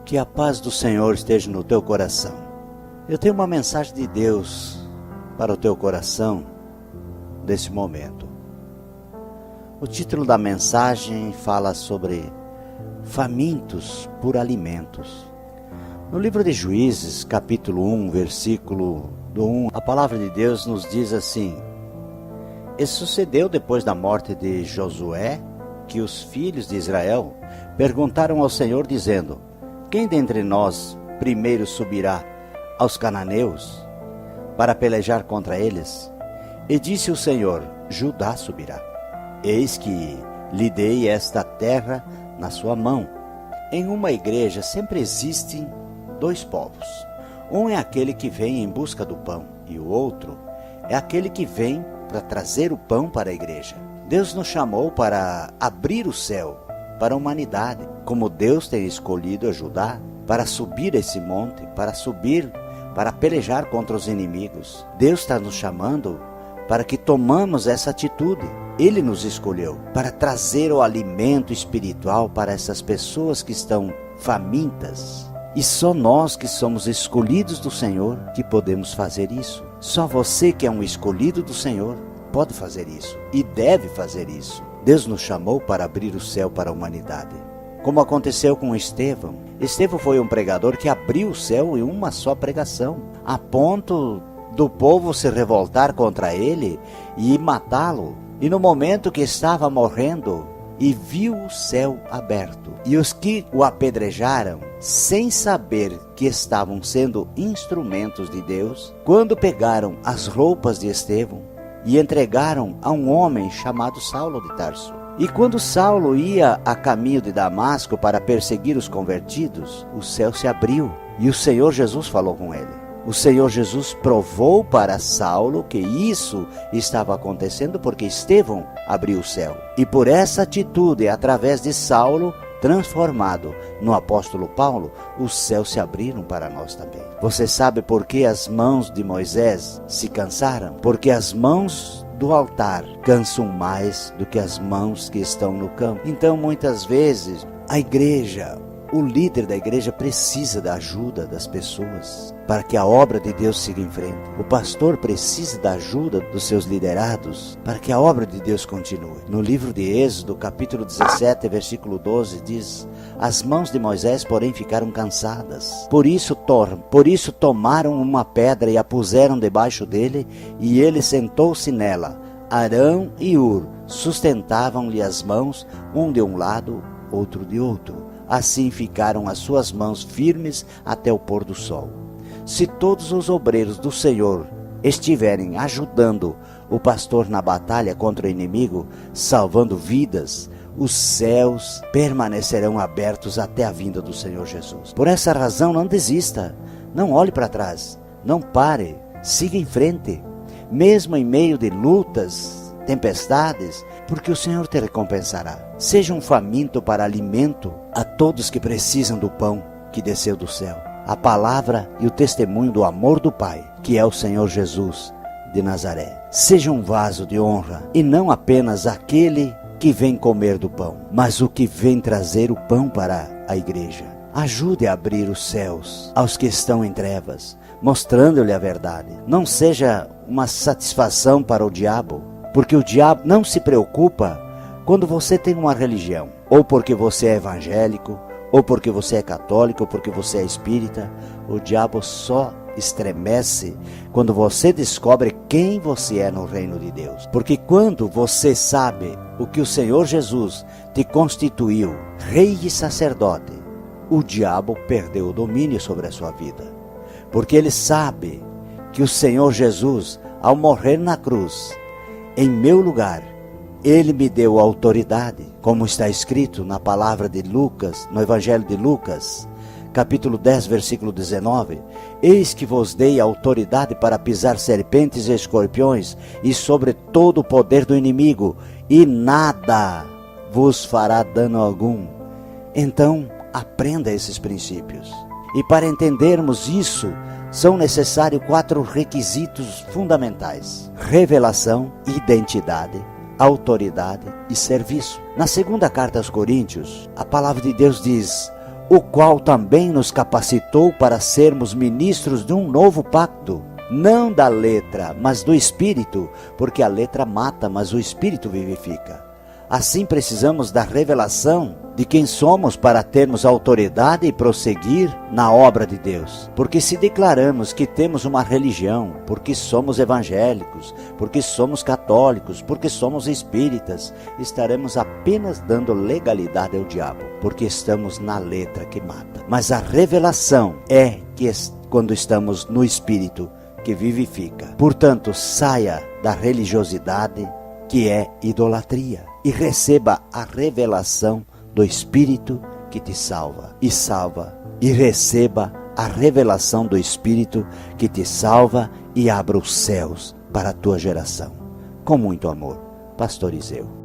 Que a paz do Senhor esteja no teu coração. Eu tenho uma mensagem de Deus para o teu coração nesse momento. O título da mensagem fala sobre famintos por alimentos. No livro de Juízes, capítulo 1, versículo do 1, a palavra de Deus nos diz assim: E sucedeu depois da morte de Josué, que os filhos de Israel perguntaram ao Senhor, dizendo: Quem dentre nós primeiro subirá aos cananeus para pelejar contra eles? E disse o Senhor: Judá subirá. Eis que lhe dei esta terra na sua mão. Em uma igreja sempre existem dois povos. Um é aquele que vem em busca do pão, e o outro é aquele que vem para trazer o pão para a igreja. Deus nos chamou para abrir o céu para a humanidade, como Deus tem escolhido Judá para subir esse monte, para pelejar contra os inimigos. Deus está nos chamando para que tomamos essa atitude. Ele nos escolheu para trazer o alimento espiritual para essas pessoas que estão famintas. E só nós que somos escolhidos do Senhor que podemos fazer isso. Só você que é um escolhido do Senhor pode fazer isso e deve fazer isso. Deus nos chamou para abrir o céu para a humanidade. Como aconteceu com Estevão. Estevão foi um pregador que abriu o céu em uma só pregação, a ponto do povo se revoltar contra ele e matá-lo. E no momento que estava morrendo, e viu o céu aberto. E os que o apedrejaram, sem saber que estavam sendo instrumentos de Deus, quando pegaram as roupas de Estevão e entregaram a um homem chamado Saulo de Tarso. E quando Saulo ia a caminho de Damasco para perseguir os convertidos, o céu se abriu e o Senhor Jesus falou com ele. O Senhor Jesus provou para Saulo que isso estava acontecendo porque Estevão abriu o céu. E por essa atitude, através de Saulo, transformado no apóstolo Paulo, os céus se abriram para nós também. Você sabe por que as mãos de Moisés se cansaram? Porque as mãos do altar cansam mais do que as mãos que estão no campo. Então, muitas vezes, a igreja, o líder da igreja precisa da ajuda das pessoas para que a obra de Deus siga em frente. O pastor precisa da ajuda dos seus liderados para que a obra de Deus continue. No livro de Êxodo, capítulo 17, versículo 12, diz: As mãos de Moisés, porém, ficaram cansadas. Por isso tomaram uma pedra e a puseram debaixo dele, e ele sentou-se nela. Arão e Hur sustentavam-lhe as mãos, um de um lado, outro de outro. Assim ficaram as suas mãos firmes até o pôr do sol. Se todos os obreiros do Senhor estiverem ajudando o pastor na batalha contra o inimigo, salvando vidas, os céus permanecerão abertos até a vinda do Senhor Jesus. Por essa razão, não desista, não olhe para trás, não pare, siga em frente, mesmo em meio de lutas, tempestades, porque o Senhor te recompensará. Seja um faminto para alimento a todos que precisam do pão que desceu do céu. A palavra e o testemunho do amor do Pai, que é o Senhor Jesus de Nazaré. Seja um vaso de honra e não apenas aquele que vem comer do pão, mas o que vem trazer o pão para a igreja. Ajude a abrir os céus aos que estão em trevas, mostrando-lhe a verdade. Não seja uma satisfação para o diabo, porque o diabo não se preocupa quando você tem uma religião, ou porque você é evangélico, ou porque você é católico, ou porque você é espírita. O diabo só estremece quando você descobre quem você é no reino de Deus. Porque quando você sabe o que o Senhor Jesus te constituiu, rei e sacerdote, o diabo perdeu o domínio sobre a sua vida. Porque ele sabe que o Senhor Jesus, ao morrer na cruz, em meu lugar, ele me deu autoridade, como está escrito na palavra de Lucas, no Evangelho de Lucas, capítulo 10, versículo 19. Eis que vos dei autoridade para pisar serpentes e escorpiões e sobre todo o poder do inimigo, e nada vos fará dano algum. Então, aprenda esses princípios. E para entendermos isso, são necessários 4 requisitos fundamentais: revelação, identidade, autoridade e serviço. Na segunda carta aos Coríntios, a palavra de Deus diz: o qual também nos capacitou para sermos ministros de um novo pacto, não da letra, mas do Espírito, porque a letra mata, mas o Espírito vivifica. Assim precisamos da revelação de quem somos para termos autoridade e prosseguir na obra de Deus. Porque se declaramos que temos uma religião, porque somos evangélicos, porque somos católicos, porque somos espíritas, estaremos apenas dando legalidade ao diabo, porque estamos na letra que mata. Mas a revelação é que quando estamos no Espírito que vivifica. Portanto, saia da religiosidade, que é idolatria, e receba a revelação do Espírito que te salva, e receba a revelação do Espírito que te salva e abra os céus para a tua geração. Com muito amor, Pastor Izeu.